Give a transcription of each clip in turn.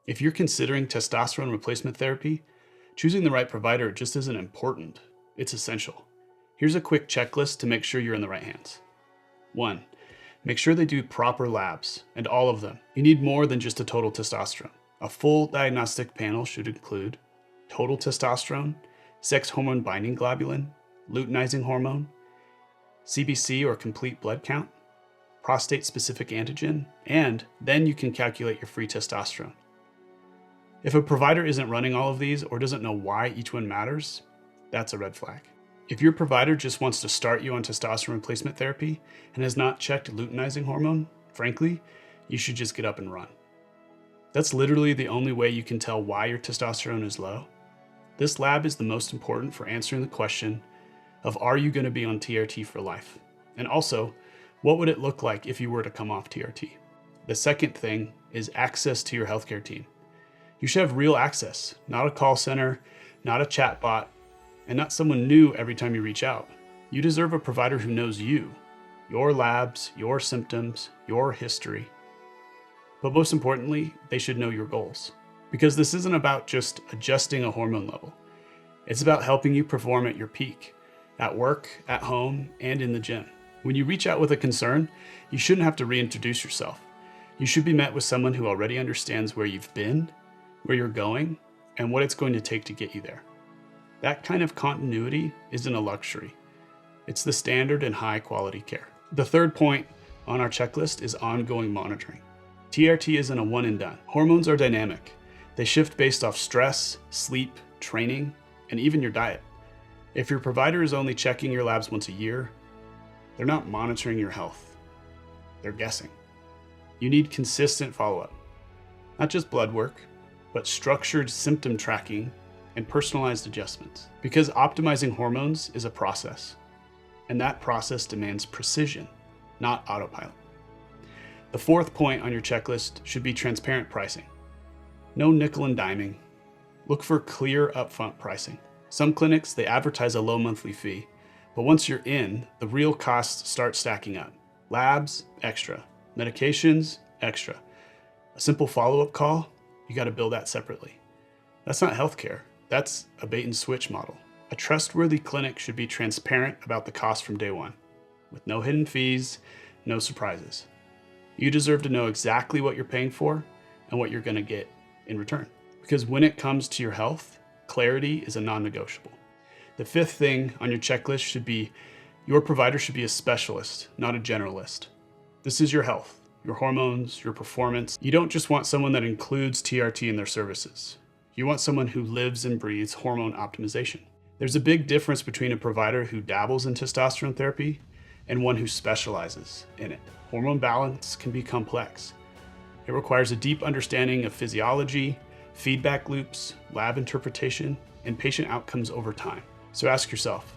If you're considering testosterone replacement therapy, choosing the right provider just isn't important, it's essential. Here's a quick checklist to make sure you're in the right hands. 1. Make sure they do proper labs, and all of them. You need more than just a total testosterone. A full diagnostic panel should include total testosterone, sex hormone binding globulin, luteinizing hormone, CBC or complete blood count, prostate-specific antigen, and then you can calculate your free testosterone. If a provider isn't running all of these or doesn't know why each one matters, that's a red flag. If your provider just wants to start you on testosterone replacement therapy and has not checked luteinizing hormone, frankly, you should just get up and run. That's literally the only way you can tell why your testosterone is low. This lab is the most important for answering the question of, are you going to be on TRT for life? And also, what would it look like if you were to come off TRT? The second thing is access to your healthcare team. You should have real access, not a call center, not a chat bot, and not someone new every time you reach out. You deserve a provider who knows you, your labs, your symptoms, your history. But most importantly, they should know your goals. Because this isn't about just adjusting a hormone level. It's about helping you perform at your peak, at work, at home, and in the gym. When you reach out with a concern, you shouldn't have to reintroduce yourself. You should be met with someone who already understands where you've been, where you're going, and what it's going to take to get you there. That kind of continuity isn't a luxury. It's the standard in high quality care. The third point on our checklist is ongoing monitoring. TRT isn't a one and done. Hormones are dynamic. They shift based off stress, sleep, training, and even your diet. If your provider is only checking your labs once a year, they're not monitoring your health. They're guessing. You need consistent follow-up. Not just blood work, but structured symptom tracking and personalized adjustments. Because optimizing hormones is a process, and that process demands precision, not autopilot. The fourth point on your checklist should be transparent pricing. No nickel and diming. Look for clear upfront pricing. Some clinics, they advertise a low monthly fee, but once you're in, the real costs start stacking up. Labs, extra. Medications, extra. A simple follow-up call, you got to bill that separately. That's not healthcare. That's a bait and switch model. A trustworthy clinic should be transparent about the cost from day one, with no hidden fees, no surprises. You deserve to know exactly what you're paying for and what you're going to get in return. Because when it comes to your health, clarity is a non-negotiable. The fifth thing on your checklist should be your provider should be a specialist, not a generalist. This is your health, your hormones, your performance. You don't just want someone that includes TRT in their services. You want someone who lives and breathes hormone optimization. There's a big difference between a provider who dabbles in testosterone therapy and one who specializes in it. Hormone balance can be complex. It requires a deep understanding of physiology, feedback loops, lab interpretation, and patient outcomes over time. So ask yourself,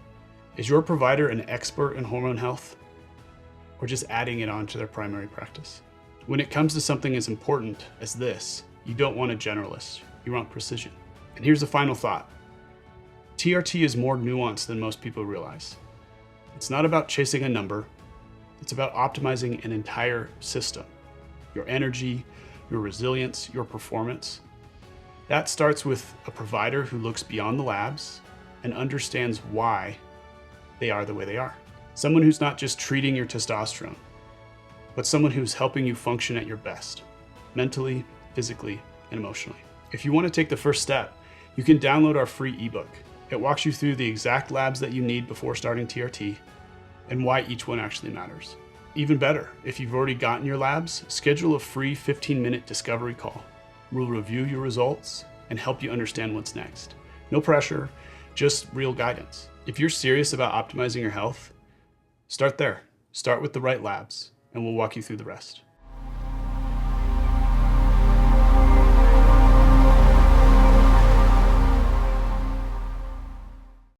is your provider an expert in hormone health, or just adding it on to their primary practice? When it comes to something as important as this, you don't want a generalist, you want precision. And here's the final thought. TRT is more nuanced than most people realize. It's not about chasing a number, it's about optimizing an entire system. Your energy, your resilience, your performance. That starts with a provider who looks beyond the labs and understands why they are the way they are. Someone who's not just treating your testosterone, but someone who's helping you function at your best, mentally, physically, and emotionally. If you want to take the first step, you can download our free ebook. It walks you through the exact labs that you need before starting TRT and why each one actually matters. Even better, if you've already gotten your labs, schedule a free 15-minute discovery call. We'll review your results and help you understand what's next. No pressure, just real guidance. If you're serious about optimizing your health, start there. Start with the right labs, and we'll walk you through the rest.